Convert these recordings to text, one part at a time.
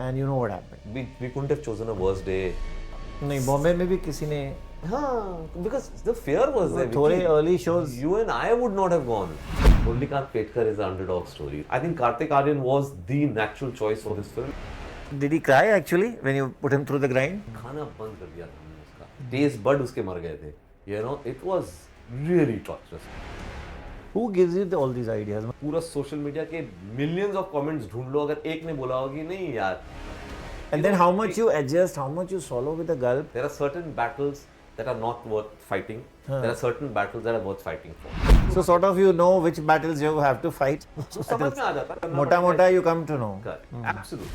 and you know what happened. We couldn't have chosen a worse day. नहीं बॉम्बे में भी किसी ने Because the fear was there. थोड़े Vicky. early shows. You and I would not have gone. Murlikant Petkar is an underdog story. I think Kartik Aaryan was the natural choice for this film. Did he cry actually when you put him through the grind? खाना बंद कर दिया था हमने उसका. Taste bud उसके मर गए थे. You know, it was really torturous. Who gives you all these ideas? पूरा social media के millions of comments ढूंढ लो, अगर एक ने बोला हो कि नहीं यार. And then how much you adjust, how much you swallow with a gulp. There are certain battles that are not worth fighting. There are certain battles that are worth fighting for. So sort of you know which battles you have to fight. समझ में आ जाता है. मोटा मोटा you come to know. Correct. Absolutely.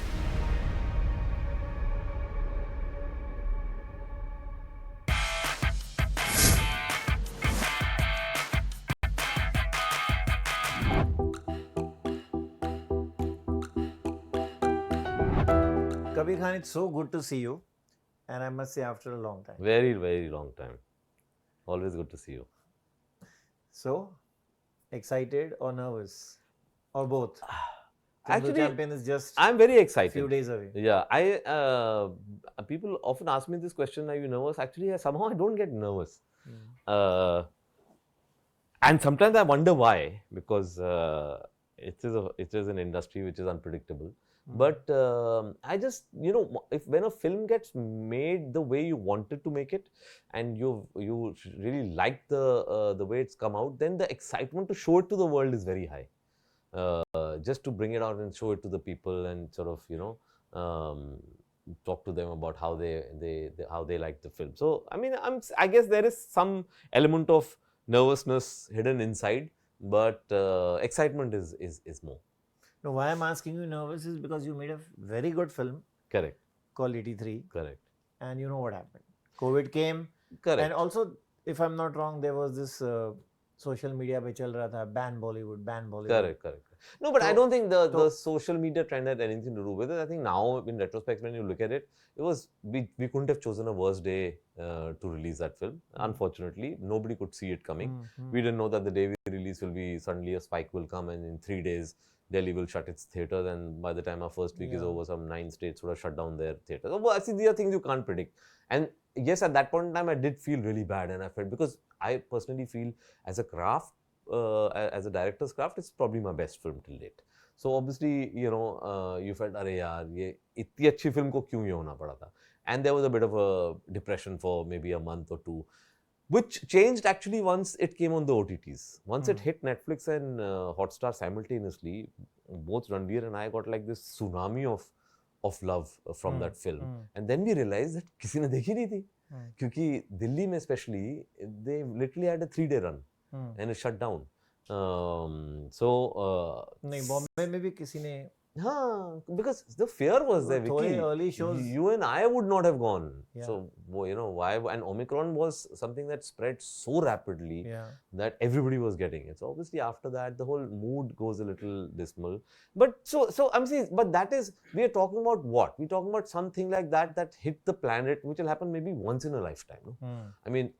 Kabir Khan, it's so good to see you, and I must say after a long time. Very, very long time. Always good to see you. So, excited or nervous? Or both? Chandu Actually, Champion is just I'm very excited. few days away. Yeah, people often ask me this question, are you nervous? Actually, somehow I don't get nervous. And sometimes I wonder why, because it is an industry which is unpredictable. But I just, you know, when a film gets made the way you wanted to make it, and you really like the way it's come out, then the excitement to show it to the world is very high. Just to bring it out and show it to the people and sort of, you know, talk to them about how they like the film. So I mean, I guess there is some element of nervousness hidden inside, but excitement is more. No, why I'm asking you nervous is because you made a very good film Correct. called 83, Correct. and you know what happened. COVID came, Correct. and also, if I'm not wrong, there was this social media पे चल रहा था ban Bollywood. Correct. No, but I don't think the social media trend had anything to do with it. I think now, in retrospect, when you look at it, it was we couldn't have chosen a worse day to release that film. Unfortunately, nobody could see it coming. We didn't know that the day we release will be suddenly a spike will come, and in 3 days Delhi will shut its theatres, and by the time our first week is over, some 9 states would have shut down their theatres. So, I see these are things you can't predict. And yes, at that point in time, I did feel really bad, and I felt, because I personally feel as a craft, as a director's craft, it's probably my best film till date. So obviously, you know, you felt, अरे यार ये इतनी अच्छी film को क्यों ये होना पड़ा था? And there was a bit of a depression for maybe a month or two, which changed actually once it came on the OTTs. Once it hit Netflix and Hotstar simultaneously, both Ranveer and I got like this tsunami of love from that film. And then we realized that किसी ने देखी नहीं थी, क्योंकि दिल्ली में especially they literally had a 3-day run and it shut down. नहीं बॉम्बे में भी किसी ने because the fear was there, थोड़े Vicky. early shows. You and I would not have gone. Yeah. So, you know, why? And Omicron was something that spread so rapidly that everybody was getting it. So obviously after that, the whole mood goes a little dismal. But so I'm saying, but that is, we are talking about what? We're talking about something like that hit the planet, which will happen maybe once in a lifetime. No? I mean,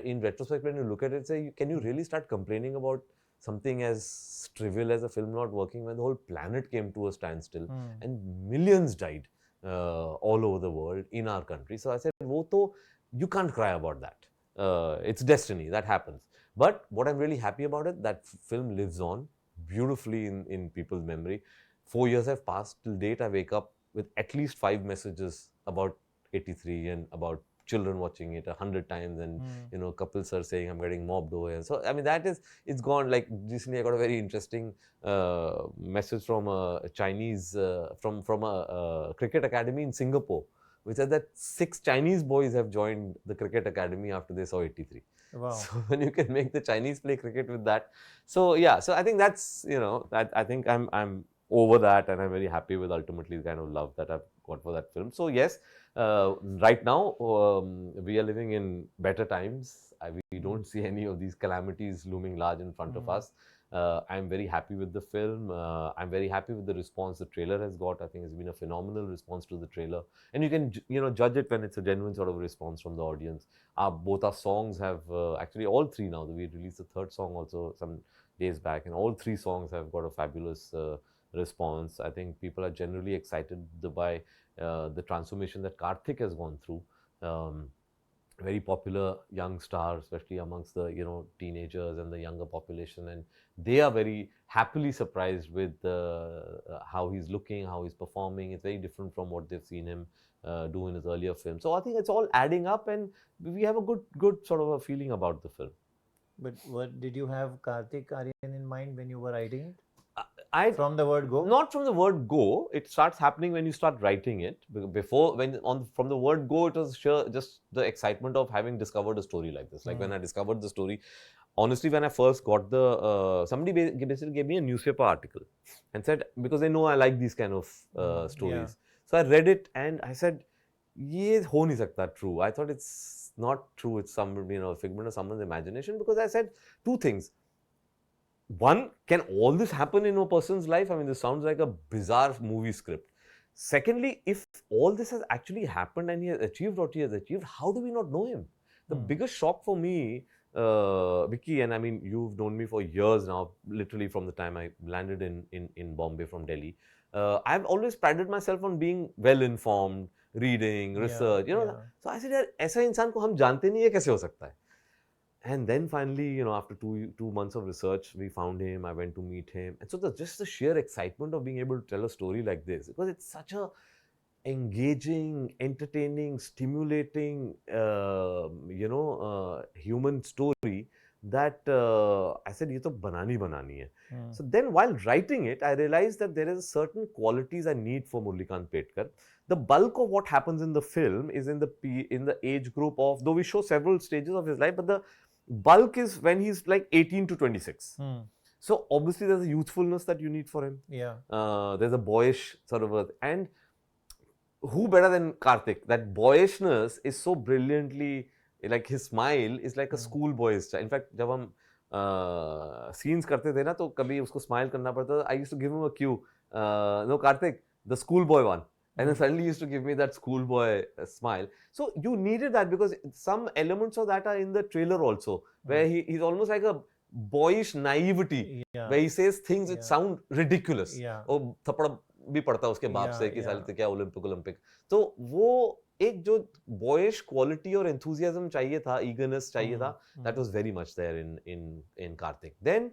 in retrospect, when you look at it, say, can you really start complaining about something as trivial as a film not working when the whole planet came to a standstill and millions died all over the world in our country? So I said, wo to, you can't cry about that. It's destiny, that happens. But what I'm really happy about it, that film lives on beautifully in people's memory. 4 years have passed. Till date, I wake up with at least 5 messages about 83 and about children watching it 100 times, and you know, couples are saying I'm getting mobbed over here. So I mean, that is, it's gone. Like recently I got a very interesting message from a Chinese from a cricket academy in Singapore, which said that 6 Chinese boys have joined the cricket academy after they saw 83. Wow. So when you can make the Chinese play cricket with that, so yeah, so I think that's, you know, that I think I'm over that, and I'm very happy with ultimately the kind of love that I've got for that film. So yes, right now we are living in better times. We don't see any of these calamities looming large in front of us. I'm very happy with the film. I'm very happy with the response the trailer has got. I think it's been a phenomenal response to the trailer, and you can, you know, judge it when it's a genuine sort of response from the audience. Both our songs have actually all 3 now. We released the 3rd song also some days back, and all 3 songs have got a fabulous response. I think people are generally excited by the transformation that Kartik has gone through. Very popular young star, especially amongst the teenagers and the younger population, and they are very happily surprised with how he's looking, how he's performing. It's very different from what they've seen him do in his earlier films. So I think it's all adding up, and we have a good sort of a feeling about the film. But what did you have Kartik Aaryan in mind when you were writing it? I From the word go? Not from the word go. It starts happening when you start writing it. Before, from the word go, it was just the excitement of having discovered a story like this. Like when I discovered the story, honestly, when I first got the somebody basically gave me a newspaper article and said, because they know I like these kind of stories. So I read it and I said, "Ye ho nahi sakta true." I thought it's not true. It's some figment of someone's imagination, because I said two things. One, can all this happen in a person's life? I mean, this sounds like a bizarre movie script. Secondly, if all this has actually happened and he has achieved what he has achieved, how do we not know him? The biggest shock for me, Vicky, and I mean, you've known me for years now, literally from the time I landed in Bombay from Delhi. I've always prided myself on being well informed, reading, research, So I said, यार ऐसा इंसान को हम जानते नहीं है, कैसे हो सकता है? And then finally, after two months of research, we found him. I went to meet him, and so just the sheer excitement of being able to tell a story like this, because it's such a engaging, entertaining, stimulating, human story that I said, "ये तो बनानी hai." So then, while writing it, I realized that there is certain qualities I need for Murlikant Petkar. The bulk of what happens in the film is in the age group of, though we show several stages of his life, but the bulk is when he's like 18 to 26. So obviously there's a youthfulness that you need for him. There's a boyish sort of and who better than Kartik? That boyishness is so brilliantly, like his smile is like a schoolboy's style. In fact, जब हम scenes करते थे ना, तो कभी उसको smile करना पड़ता था. I used to give him a cue. No, Kartik, the schoolboy one. And then suddenly he used to give me that schoolboy smile. So you needed that, because some elements of that are in the trailer also, where he's almost like a boyish naivety, where he says things which sound ridiculous. Oh, थप्पड़ भी पड़ता है उसके बाप से कि साले क्या ओलंपिक. तो वो एक जो boyish quality और enthusiasm चाहिए था, eagerness चाहिए था, that was very much there in Kartik. Then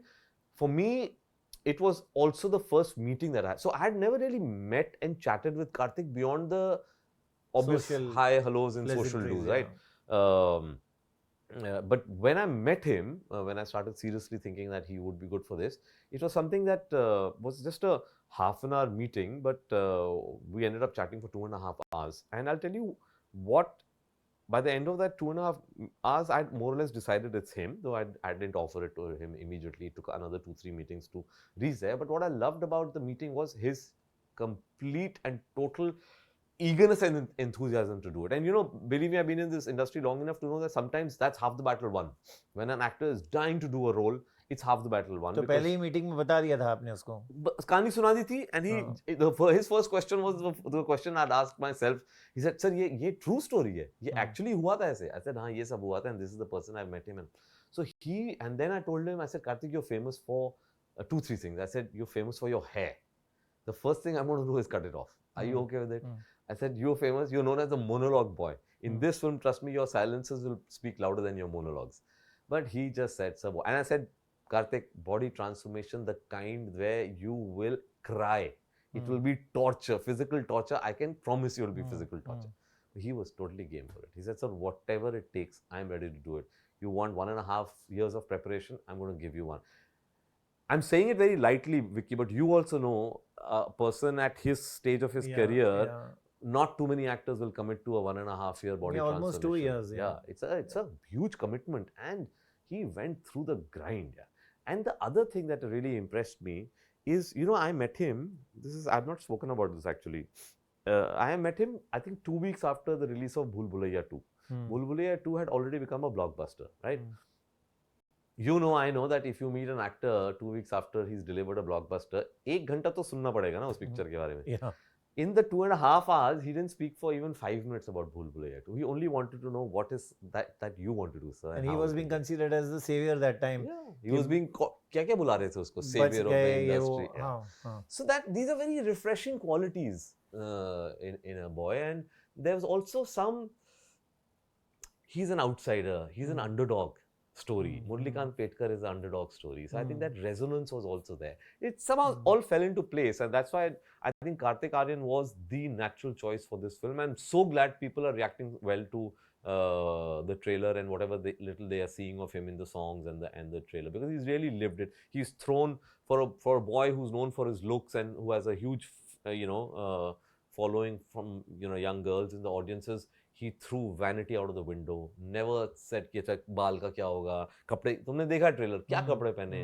for me, it was also the first meeting that I had. So I had never really met and chatted with Kartik beyond the obvious hi, hellos and social do's, right? But when I met him, when I started seriously thinking that he would be good for this, it was something that was just a half-an-hour meeting, but we ended up chatting for 2.5 hours. And I'll tell you what, by the end of that 2.5 hours, I'd more or less decided it's him, though I didn't offer it to him immediately. It took another 2-3 meetings to reach there. But what I loved about the meeting was his complete and total eagerness and enthusiasm to do it. And believe me, I've been in this industry long enough to know that sometimes that's half the battle won. When an actor is dying to do a role, it's half the battle won. तो पहले ही meeting में बता दिया था आपने उसको? कहानी सुना दी थी, and his first question was the question I'd asked myself. He said, "Sir, ये true story है, ये actually हुआ था ऐसे." I said, "हाँ, ये सब हुआ था, and this is the person I met him." And so and then I told him, I said, "Kartik, you're famous for 2-3 things." I said, "You're famous for your hair. The first thing I'm going to do is cut it off. Are you okay with it?" I said, "You're famous. You're known as the monologue boy. In this film, trust me, your silences will speak louder than your monologues." But he just said, "Sir," and I said, "Kartik, body transformation, the kind where you will cry. It will be torture, physical torture. I can promise you it will be physical torture." He was totally game for it. He said, "Sir, whatever it takes, I'm ready to do it. You want 1.5 years of preparation? I'm going to give you one." I'm saying it very lightly, Vicky, but you also know a person at his stage of his career, not too many actors will commit to a 1.5 year body transformation. Almost 2 years. It's a huge commitment, and he went through the grind. And the other thing that really impressed me is, I met him. I've not spoken about this actually. I met him, I think, 2 weeks after the release of Bhool Bhulaiya 2. Bhool Bhulaiya 2 had already become a blockbuster, right? I know that if you meet an actor 2 weeks after he's delivered a blockbuster, 1 घंटा तो सुनना पड़ेगा ना उस picture के बारे में. in the 2.5 hours, he didn't speak for even 5 minutes about Bhool Bhulaiya 2. He only wanted to know what is that you want to do, sir. And he was being considered as the savior that time. Yeah, he was being क्या बुला रहे थे उसको, savior of the industry. So that these are very refreshing qualities in a boy, and there was also some. He's an outsider. He's an underdog story. Murlikant Petkar is an underdog story. So I think that resonance was also there. It somehow all fell into place, and that's why I think Kartik Aaryan was the natural choice for this film. I'm so glad people are reacting well to the trailer and whatever little they are seeing of him in the songs and the trailer, because he's really lived it. He's thrown for a boy who's known for his looks and who has a huge following from young girls in the audiences. He threw vanity out of the window. Never said कि अच्छा बाल का क्या होगा, कपड़े तुमने देखा trailer, क्या कपड़े पहने,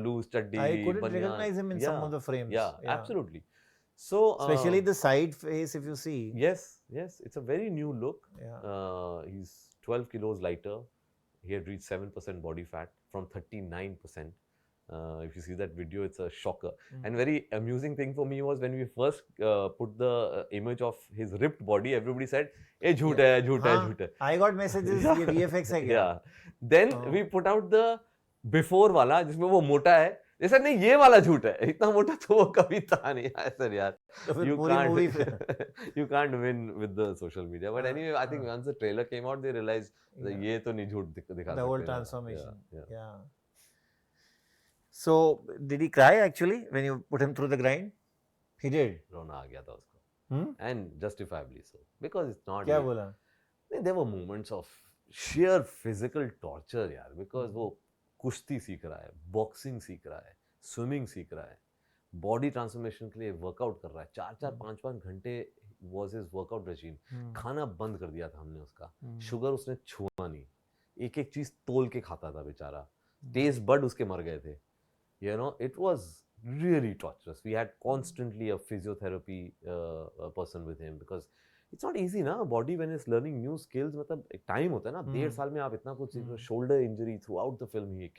loose चड्डी, I couldn't recognize him in some of the frames. Yeah, absolutely. So especially the side face, if you see. Yes, it's a very new look. He's 12 kilos lighter. He had reached 7% body fat from 39%. If you see that video, it's a shocker. And very amusing thing for me was when we first put the image of his ripped body, everybody said, "Hey, jhoot hai, jhoot hai, jhoot hai." I got messages, ये VFX है क्या? Yeah. Then we put out the before वाला, जिसमें वो मोटा है. They said, नहीं ये वाला झूठ है, इतना मोटा तो वो कभी था नहीं. I said, यार, you can't win with the social media. But anyway, I think once the trailer came out, they realized that ये तो नहीं झूठ दिखा सकते. The whole transformation. Yeah. So did he cry actually when you put him through the grind? He did. रोना आ गया था उसको. And justifiably so, because it's not. क्या बोला? There were moments of sheer physical torture यार, because वो कुश्ती सीख रहा है, बॉक्सिंग सीख रहा है, स्विमिंग सीख रहा है, बॉडी ट्रांसफॉर्मेशन के लिए वर्कआउट कर रहा है. 4-4, 5-5 घंटे was his workout regime. खाना बंद कर दिया था हमने उसका. शुगर उसने छुआ नहीं. एक चीज तोल के खाता था बेचारा. टेस्ट बड उसके मर गए थे. It was really torturous. We had constantly a physiotherapy person with him, because it's not easy na, body when it's learning new skills, मतलब एक time होता है ना, 1.5 साल में आप इतना कुछ सीख रहे हो. Shoulder injury throughout the film, he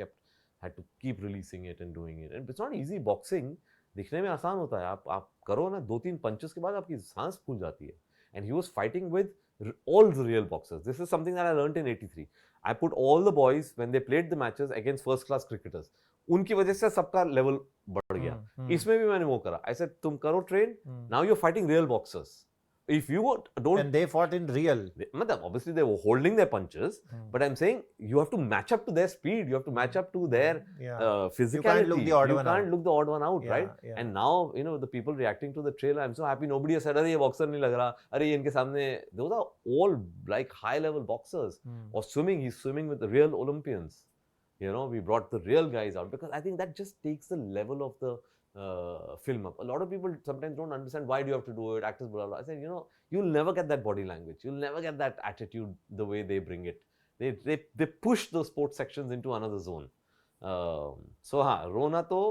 had to keep releasing it and doing it. And it's not easy. Boxing दिखने में आसान होता है, आप करो ना, 2-3 punches के बाद आपकी सांस फूल जाती है. And he was fighting with all the real boxers. This is something that I learned in '83. I put all the boys, when they played the matches against first class cricketers, उनकी वजह से सबका लेवल बढ़ गया. इसमें भी मैंने वो करा. I said, तुम करो train. Now you're fighting real boxers. If you don't, and they fought in real. Obviously they were holding their punches, but I'm saying you have to match up to their speed. You have to match up to their physicality. You can't look the odd one out. You can't look the odd one out, right? And now the people reacting to the trailer, I'm so happy. Nobody has said, "अरे ये boxer नहीं लग रहा. अरे ये इनके सामने." Those are all like high level boxers. Or swimming, he's swimming with the real Olympians. We brought the real guys out, because I think that just takes the level of the film up. A lot of people sometimes don't understand, why do you have to do it, actors blah blah. I said, you'll never get that body language, you'll never get that attitude the way they bring it. They push the sports sections into another zone. So Rona to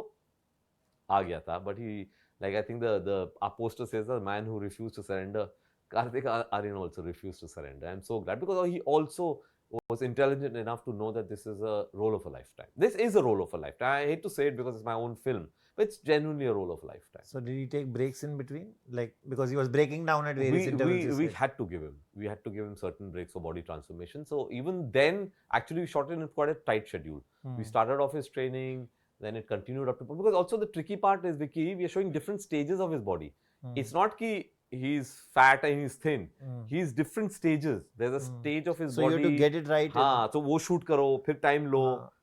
aa gaya tha, but he, like, I think our poster says, the man who refused to surrender. Kartik Aaryan also refused to surrender. I'm so glad, because he also was intelligent enough to know that this is a role of a lifetime. This is a role of a lifetime. I hate to say it because it's my own film, but it's genuinely a role of a lifetime. So did he take breaks in between? Like, because he was breaking down at various intervals. We had to give him. We had to give him certain breaks for body transformation. So even then, actually, we shot it in quite a tight schedule. We started off his training, then it continued up to, because also the tricky part is, Vicky, we are showing different stages of his body. It's not ki he's fat and he's thin. He's different stages. There's a stage of his body. So you have to get it right. So वो shoot करो, फिर time लो,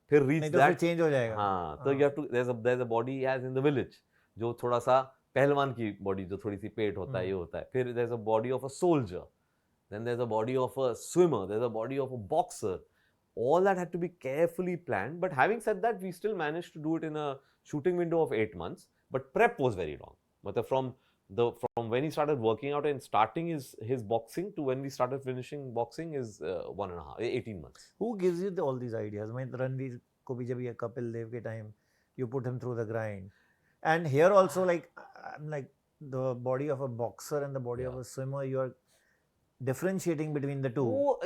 फिर reach नहीं that. तो फिर change हो जाएगा. तो you have to, there's a body as in the village, जो थोड़ा सा पहलवान की body, जो थोड़ी सी पेट होता है, ये होता है. फिर there's a body of a soldier. Then there's a body of a swimmer. There's a body of a boxer. All that had to be carefully planned. But having said that, we still managed to do it in a shooting window of 8 months. But prep was very long. But from when he started working out and starting his boxing to when we started finishing boxing is 18 months. Who gives you all these ideas? I mean, Ranveer ko bhi jab ye Kapil Dev ke time, you put him through the grind. And here also, like the body of a boxer and the body of a swimmer, you are differentiating between the two. Oh,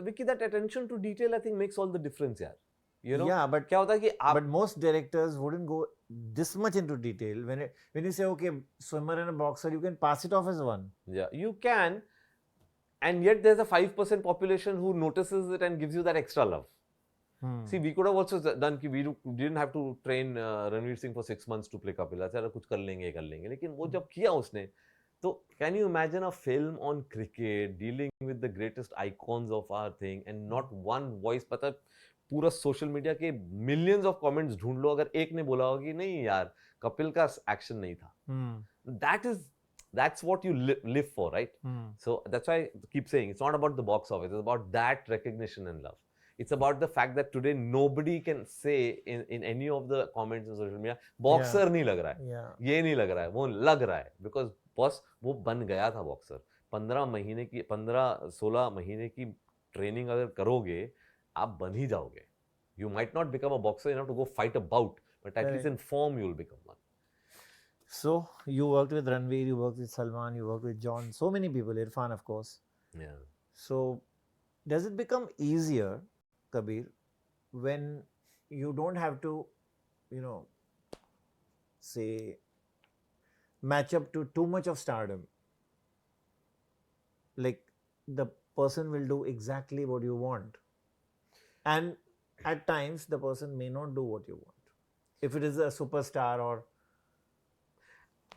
Vicky, that attention to detail, I think, makes all the difference, yaar. Yeah, but क्या होता है कि but most directors wouldn't go this much into detail, when you say, okay, swimmer and a boxer, you can pass it off as one. Yeah, you can, and yet there's a 5% population who notices it and gives you that extra love. See, we could have also done कि we didn't have to train Ranveer Singh for 6 months to play Kapil. चलो कुछ कर लेंगे, लेकिन वो जब किया उसने, तो can you imagine a film on cricket dealing with the greatest icons of our thing and not one voice? पता है पूरा सोशल मीडिया के millions of comments ढूंढ लो, अगर एक ने बोला होगा कि नहीं यार कपिल का एक्शन नहीं था. That's what you live for, right? So that's why I keep saying it's not about the box office, it's about that recognition and love. It's about the fact that today nobody can say in any of the comments on social media, boxer नहीं लग रहा है, ये नहीं लग रहा है, वो लग रहा है, because बस वो बन गया था बॉक्सर. 15-16 महीने की ट्रेनिंग अगर करोगे, आप बन ही जाओगे. You might not become a boxer, you have to go fight a bout, but at least in form you will become one. So you worked with Ranveer, you worked with Salman, you worked with John, so many people, Irfan of course. Yeah. So does it become easier, Kabir, when you don't have to, say, match up to too much of stardom? Like the person will do exactly what you want, and at times the person may not do what you want. If it is a superstar or...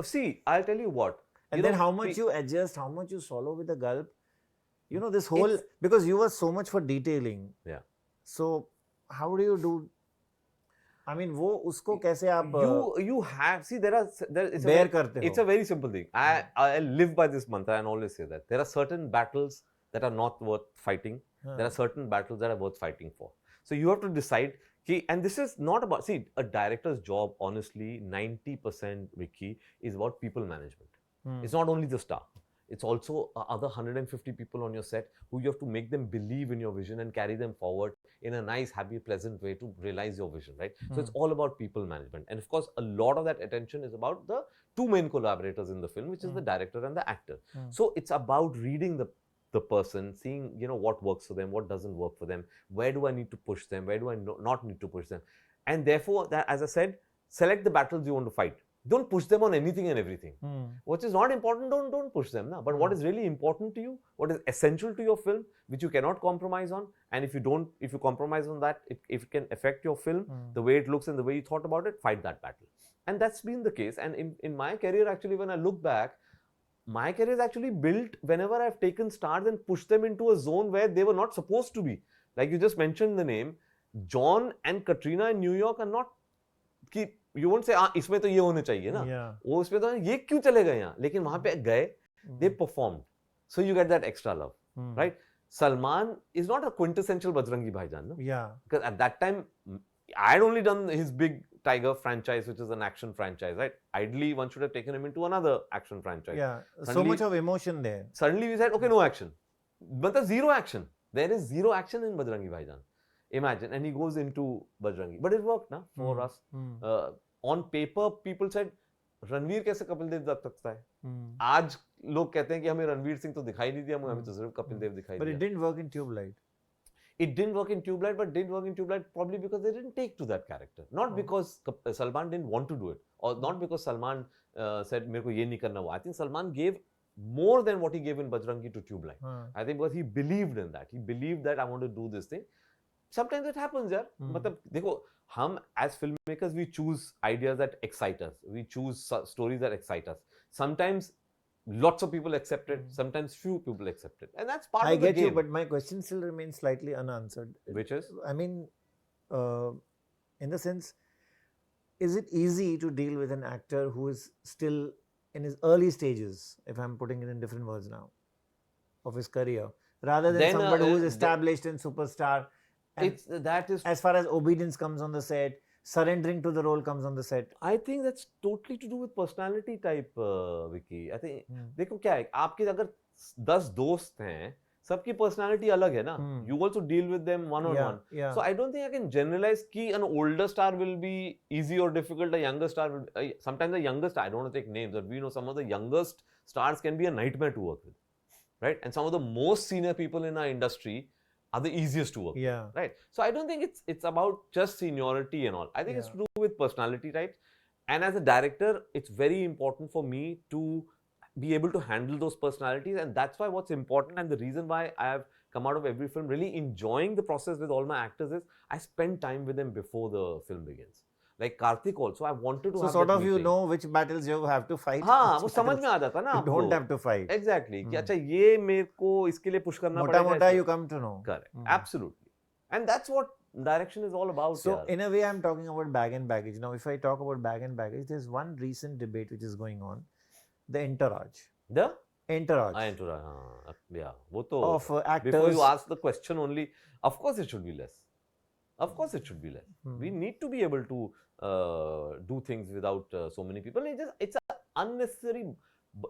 See, I'll tell you what. And then how much you adjust, how much you swallow with a gulp. This whole... Because you were so much for detailing. Yeah. So, how do you do... I mean, वो उसको कैसे आप... You have... See, it's a very simple thing. I live by this mantra and always say that. There are certain battles that are not worth fighting. There are certain battles that are worth fighting for. So, you have to decide... And this is not about... See, a director's job, honestly, 90%, Vicky, is about people management. It's not only the star. It's also other 150 people on your set who you have to make them believe in your vision and carry them forward in a nice, happy, pleasant way to realize your vision, right? So it's all about people management. And of course, a lot of that attention is about the two main collaborators in the film, which is the director and the actor. So it's about reading the person, seeing, what works for them, what doesn't work for them, where do I need to push them, where do I not need to push them. And therefore, as I said, select the battles you want to fight. Don't push them on anything and everything. What is not important, don't push them. Na? But what is really important to you, what is essential to your film, which you cannot compromise on, and if you compromise on that, if it can affect your film, the way it looks and the way you thought about it, fight that battle. And that's been the case. And in my career, actually, when I look back, my career is actually built whenever I've taken stars and pushed them into a zone where they were not supposed to be. Like you just mentioned the name, John and Katrina in New York are not... You won't say, इसमें तो ये होने चाहिए ना, वो इसमें तो ये क्यों चले गए यहाँ, लेकिन वहाँ पे गए, they performed, so you get that extra love, right? Salman is not a quintessential Bajrangi Bhaijaan, no? Yeah. Because at that time, I had only done his big Tiger franchise, which is an action franchise, right? Ideally, one should have taken him into another action franchise. Yeah, so much of emotion there. Suddenly we said, okay, no action. But there's zero action. There is zero action in Bajrangi Bhaijaan. Imagine, and he goes into Bajrangi. But it worked, na, for us. On paper, people said, Ranveer कैसे कपिल देव जा सकता है? आज लोग कहते हैं कि हमें रणवीर सिंह तो दिखाई नहीं दिया, हमें तो सिर्फ कपिल देव दिखाई दिया. But it didn't work in Tubelight. It didn't work in Tubelight, but didn't work in Tubelight probably because they didn't take to that character. Not because Salman didn't want to do it, or not because Salman said, मेरे को ये नहीं करना हुआ. I think Salman gave more than what he gave in Bajrangi to Tubelight. I think because he believed in that. He believed that I want to do this thing. Sometimes it happens, यार. मतलब देखो, हम as filmmakers we choose ideas that excite us. We choose stories that excite us. Sometimes lots of people accept it. Sometimes few people accept it, and that's part of the game. I get you, but my question still remains slightly unanswered. Which is? I mean, in the sense, is it easy to deal with an actor who is still in his early stages, if I'm putting it in different words now, of his career, rather than somebody who is established and superstar? That is, as far as obedience comes on the set, surrendering to the role comes on the set. I think that's totally to do with personality type, Vicky. I think देखो क्या है, आपके अगर 10 दोस्त हैं, सबकी personality अलग है ना. You also deal with them one on one. So I don't think I can generalize कि an older star will be easy or difficult. A younger star will, sometimes the youngest, I don't want to take names, but we know some of the youngest stars can be a nightmare to work with, right? And some of the most senior people in our industry are the easiest to work with, right? So I don't think it's about just seniority and all. I think it's to do with personality types. And as a director, it's very important for me to be able to handle those personalities, and that's why what's important and the reason why I have come out of every film really enjoying the process with all my actors is I spend time with them before the film begins. Like Kartik also, I wanted to So have sort that of you meeting. know which battles you have to fight. हाँ, which वो समझ में battles आ जाता है ना you आपको. don't have to fight. Exactly. कि अच्छा ये मेरे को इसके लिए push करना मोटा पड़ेगा. मोटा you come to know. Correct. Absolutely. And that's what direction is all about. So yaar. in a way, I'm talking about bag and baggage. Now, if I talk about bag and baggage, there's one recent debate which is going on, the entourage. The Entourage. Entourage. Yeah. वो तो of actors. Before you ask the question only, of course it should be less. Of course it should be less. We need to be able to do things without so many people. It's an unnecessary.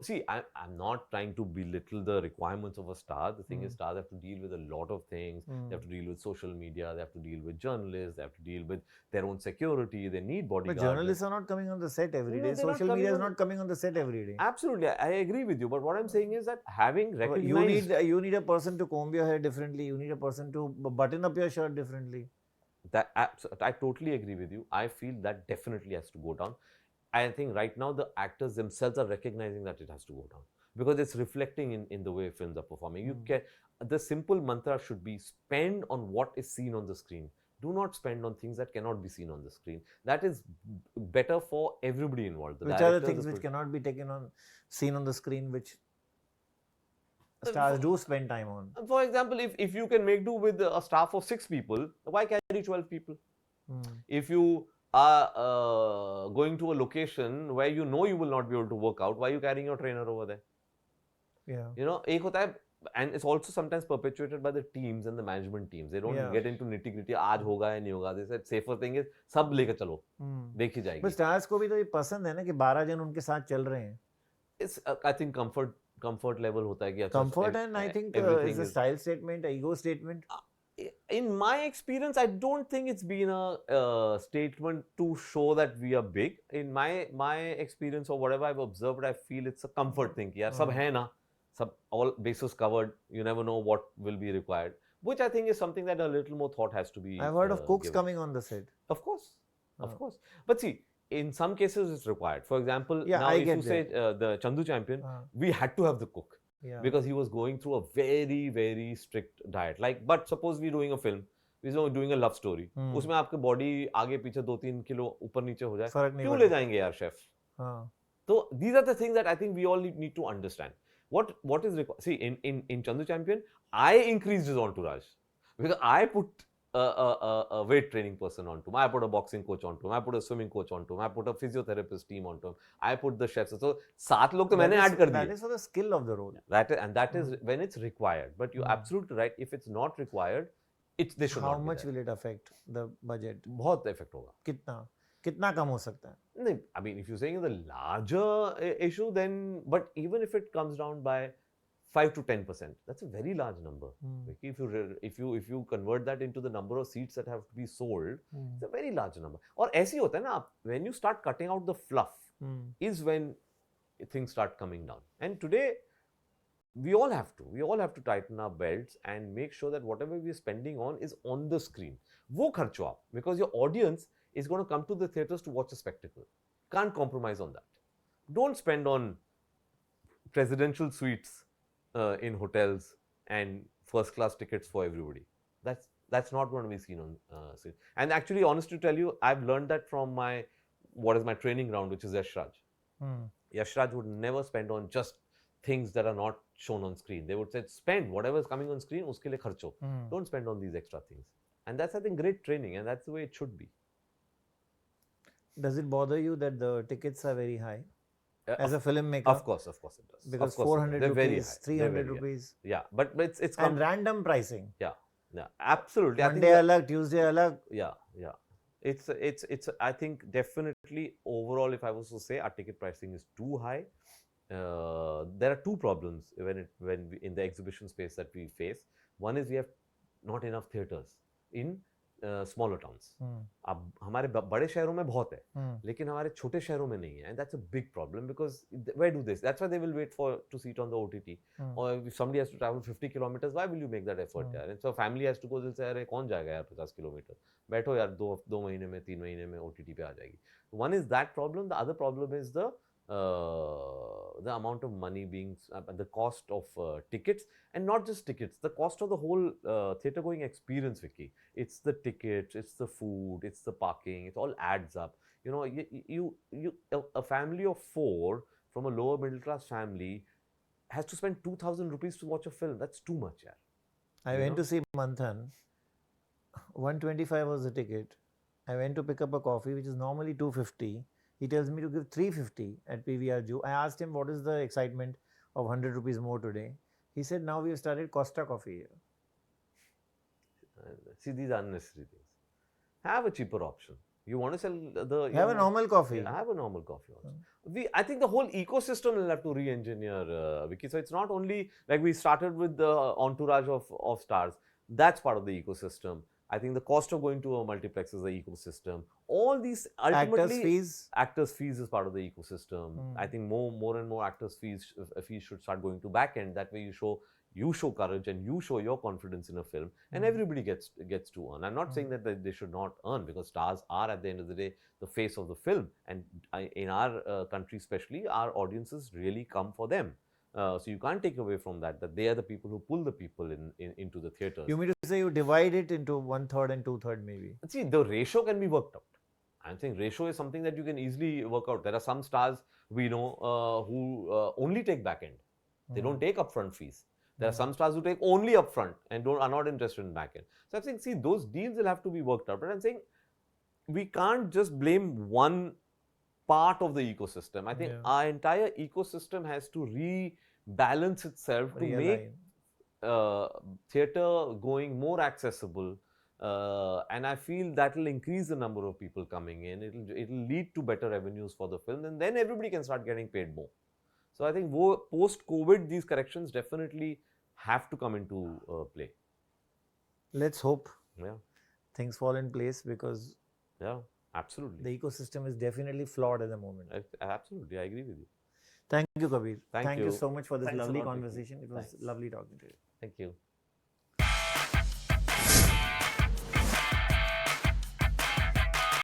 See, I'm not trying to belittle the requirements of a star. The thing is, stars have to deal with a lot of things. They have to deal with social media. They have to deal with journalists. They have to deal with their own security. They need bodyguards. But journalists are not coming on the set every day. Social media is not coming on the set every day. Absolutely, I agree with you. But what I'm saying is that having recognized, you need a person to comb your hair differently. You need a person to button up your shirt differently. That I totally agree with you. I feel that definitely has to go down. I think right now the actors themselves are recognizing that it has to go down because it's reflecting in the way films are performing. You can, the simple mantra should be spend on what is seen on the screen. Do not spend on things that cannot be seen on the screen. That is better for everybody involved. Which are the things which cannot be seen on the screen, which stars do spend time on? For example, if you can make do with a staff of 6 people, why carry 12 people? If you are going to a location where you know you will not be able to work out, why are you carrying your trainer over there? Yeah. You know, ek hota hai, and it's also sometimes perpetuated by the teams and the management teams. They don't get into nitty-gritty, aaj hoga ya nahi hoga. They said safer thing is sab leke chalo, dekhi jayegi. But stars को भी तो ये पसंद है ना कि 12 जन उनके साथ चल रहे हैं. It's I think comfort level hota hai कि comfort and I think it's a style statement, a ego statement. In my experience, I don't think it's been a statement to show that we are big. In my experience or whatever I've observed, I feel it's a comfort thing. Yaar, sab hai na, sab all bases covered. You never know what will be required, which I think is something that a little more thought has to be. I've heard of cooks coming on the set. Of course, of course. But see, in some cases it's required. For example, now if you say the Chandu Champion, we had to have the cook. Because he was going through a very, very strict diet. Like, but suppose we're doing a film, we're doing a love story. उसमें आपके body आगे पीछे 2-3 kilo ऊपर नीचे हो जाए, क्यों ले जाएंगे यार chef? So these are the things that I think we all need to understand. What is required? See, in Chandu Champion, I increased his entourage because I put a weight training person onto him. I put a boxing coach onto him. I put a swimming coach onto him. I put a physiotherapist team onto him. I put the chefs. So 7 लोग तो मैंने add कर दिए. That is for the skill of the role. That is when it's required. But you're absolutely right. If it's not required, they should not. How much will it affect the budget? बहुत effect होगा. कितना कम हो सकता है? नहीं, I mean, if you're saying the larger issue, then but even if it comes down by 5 to 10%, that's a very large number. If you convert that into the number of seats that have to be sold, it's a very large number. और ऐसे ही होता है ना, when you start cutting out the fluff, is when things start coming down. And today, we all have to tighten our belts and make sure that whatever we are spending on is on the screen. वो खर्चो आप, because your audience is going to come to the theaters to watch a spectacle. Can't compromise on that. Don't spend on presidential suites in hotels and first class tickets for everybody. That's not going to be seen on screen. And actually, honestly to tell you, I've learned that from what is my training ground, which is Yash Raj. Yash Raj would never spend on just things that are not shown on screen. They would say, spend whatever is coming on screen, uske liye kharcho. Don't spend on these extra things. And that's, I think, great training, and that's the way it should be. Does it bother you that the tickets are very high? As a filmmaker, of course it does. Because 400 rupees, 300 rupees. Yeah, but it's and random pricing. Yeah, absolutely. Monday alag, Tuesday alag. Yeah. It's. I think definitely overall, if I was to say, our ticket pricing is too high. There are two problems when we, in the exhibition space that we face. One is we have not enough theaters in smaller towns. अब हमारे बड़े शहरों में बहुत है, लेकिन हमारे छोटे शहरों में नहीं है, and that's a big problem because where do this? That's why they will wait to see it on the OTT. Or if somebody has to travel 50 kilometers, why will you make that effort यार? And so family has to go, they'll say अरे कौन जाएगा यार 50 kilometre? बैठो यार 2 महीने में 3 महीने में OTT पे आ जाएगी. One is that problem. The other problem is the amount of money being the cost of tickets, and not just tickets, the cost of the whole theatre going experience, Vicky. It's the tickets, it's the food, it's the parking, it all adds up. You know, a family of 4 from a lower middle class family has to spend 2,000 rupees to watch a film. That's too much, yaar. I went to see Manthan. 125 was the ticket. I went to pick up a coffee, which is normally 250. He tells me to give 350 at PVR Jew. I asked him what is the excitement of 100 rupees more today. He said now we have started Costa Coffee here. See, these are unnecessary things. Have a cheaper option. You want to sell have a normal coffee. Yeah, have a normal coffee also. I think the whole ecosystem will have to re-engineer, Vicky. So it's not only like we started with the entourage of stars. That's part of the ecosystem. I think the cost of going to a multiplex is the ecosystem. All these ultimately actors' fees is part of the ecosystem. I think more and more actors' fees should start going to back end. That way you show courage and you show your confidence in a film, and everybody gets to earn. I'm not saying that they should not earn, because stars are at the end of the day the face of the film, and in our country especially, our audiences really come for them. So you can't take away from that they are the people who pull the people into the theatres. You mean to say you divide it into 1/3 and 2/3 maybe? See, the ratio can be worked out. I think ratio is something that you can easily work out. There are some stars we know who only take back end. They don't take upfront fees. There are some stars who take only upfront and are not interested in back end. So I'm saying, see, those deals will have to be worked out. But I'm saying we can't just blame one part of the ecosystem. I think our entire ecosystem has to rebalance itself to make theatre going more accessible, and I feel that will increase the number of people coming in. It'll lead to better revenues for the film, and then everybody can start getting paid more. So I think post-COVID, these corrections definitely have to come into play. Let's hope things fall in place, because absolutely, the ecosystem is definitely flawed at the moment. Absolutely, I agree with you. Thank you, Kabir. Thank you so much for this lovely conversation. It was Thanks. lovely talking to you. Thank you.